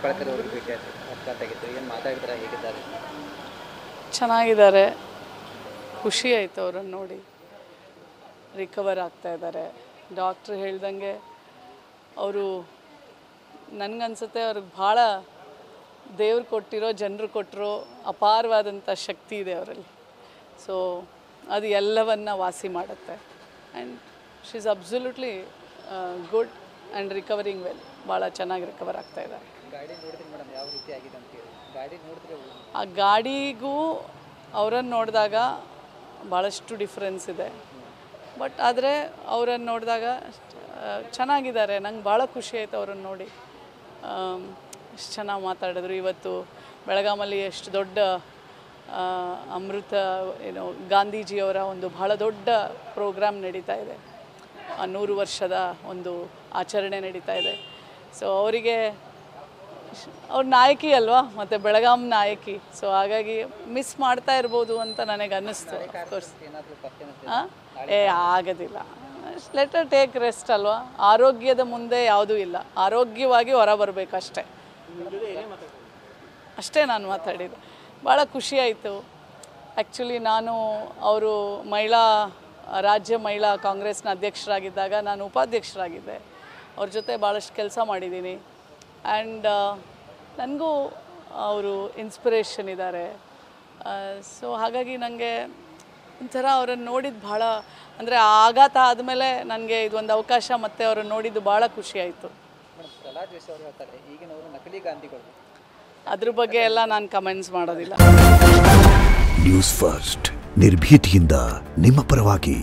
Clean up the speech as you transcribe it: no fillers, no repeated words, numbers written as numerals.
ಕಳಕರ್ ಅವರು ಭೇಟಿ ಅಪ್ಘಾತಾಗಿತ್ತು ಏನು ಮಾತಾಡಿದ್ರೆ ಹೇಗಿದ್ದಾರೆ? ಚೆನ್ನಾಗಿದ್ದಾರೆ, ಖುಷಿ ಆಯಿತು ಅವರನ್ನು ನೋಡಿ. ರಿಕವರ್ ಆಗ್ತಾ ಇದ್ದಾರೆ. ಡಾಕ್ಟ್ರು ಹೇಳ್ದಂಗೆ ಅವರು ನನಗನ್ಸುತ್ತೆ ಅವ್ರಿಗೆ ಭಾಳ ದೇವ್ರು ಕೊಟ್ಟಿರೋ ಜನರು ಕೊಟ್ಟಿರೋ ಅಪಾರವಾದಂಥ ಶಕ್ತಿ ಇದೆ ಅವರಲ್ಲಿ. ಸೊ ಅದು ಎಲ್ಲವನ್ನು ವಾಸಿ ಮಾಡುತ್ತೆ. And she is absolutely good and recovering well. ಭಾಳ ಚೆನ್ನಾಗಿ ರಿಕವರ್ ಆಗ್ತಾ ಇದ್ದಾರೆ. ಗಾಡಿ ನೋಡಿದ್ರೆ ಮೇಡಮ್ ಯಾವ ರೀತಿ ಆಗಿದೆ ಅಂತೇಳಿ ಗಾಡಿ ನೋಡಿದ್ರೆ ಆ ಗಾಡಿಗೂ ಅವರನ್ನು ನೋಡಿದಾಗ ಭಾಳಷ್ಟು ಡಿಫ್ರೆನ್ಸ್ ಇದೆ. ಬಟ್ ಆದರೆ ಅವರನ್ನು ನೋಡಿದಾಗ ಚೆನ್ನಾಗಿದ್ದಾರೆ. ನಂಗೆ ಭಾಳ ಖುಷಿ ಆಯಿತು ಅವರನ್ನು ನೋಡಿ. ಎಷ್ಟು ಚೆನ್ನಾಗಿ ಮಾತಾಡಿದ್ರು. ಇವತ್ತು ಬೆಳಗಾಮಲ್ಲಿ ಎಷ್ಟು ದೊಡ್ಡ ಅಮೃತ ಗಾಂಧೀಜಿಯವರ ಒಂದು ಬಹಳ ದೊಡ್ಡ ಪ್ರೋಗ್ರಾಮ್ ನಡೀತಾ ಇದೆ. 100 ವರ್ಷದ ಒಂದು ಆಚರಣೆ ನಡೀತಾ ಇದೆ. ಸೊ ಅವರಿಗೆ ಅವ್ರ ನಾಯಕಿ ಅಲ್ವಾ, ಮತ್ತು ಬೆಳಗಾಂ ನಾಯಕಿ. ಸೊ ಹಾಗಾಗಿ ಮಿಸ್ ಮಾಡ್ತಾ ಇರ್ಬೋದು ಅಂತ ನನಗೆ ಅನ್ನಿಸ್ತು. ಅಫ್ಕೋರ್ಸ್ ಆಗೋದಿಲ್ಲ. ಲೆಟರ್ ಟೇಕ್ ರೆಸ್ಟ್ ಅಲ್ವಾ. ಆರೋಗ್ಯದ ಮುಂದೆ ಯಾವುದೂ ಇಲ್ಲ. ಆರೋಗ್ಯವಾಗಿ ಹೊರ ಬರಬೇಕು ಅಷ್ಟೇ. ನಾನು ಮಾತಾಡಿದ್ದು ಭಾಳ ಖುಷಿಯಾಯಿತು. ಆ್ಯಕ್ಚುಲಿ ನಾನು ಅವರು ರಾಜ್ಯ ಮಹಿಳಾ ಕಾಂಗ್ರೆಸ್ನ ಅಧ್ಯಕ್ಷರಾಗಿದ್ದಾಗ ನಾನು ಉಪಾಧ್ಯಕ್ಷರಾಗಿದ್ದೆ. ಅವ್ರ ಜೊತೆ ಭಾಳಷ್ಟು ಕೆಲಸ ಮಾಡಿದ್ದೀನಿ. ಆ್ಯಂಡ್ ನನಗೂ ಅವರು ಇನ್ಸ್ಪಿರೇಷನ್ ಇದ್ದಾರೆ. ಸೊ ಹಾಗಾಗಿ ನನಗೆ ಒಂಥರ ಅವರನ್ನು ನೋಡಿದ್ದು ಭಾಳ ಅಂದರೆ ಆಘಾತ ಆದಮೇಲೆ ನನಗೆ ಇದೊಂದು ಅವಕಾಶ ಮತ್ತು ಅವರನ್ನು ನೋಡಿದ್ದು ಭಾಳ ಖುಷಿಯಾಯಿತು. ಅದ್ರ ಬಗ್ಗೆ ಎಲ್ಲ ನಾನು ಕಮೆಂಟ್ಸ್ ಮಾಡೋದಿಲ್ಲ. ನ್ಯೂಸ್ ಫಸ್ಟ್ ನಿರ್ಭೀತಿಯಿಂದ ನಿಮ್ಮ ಪರವಾಗಿ.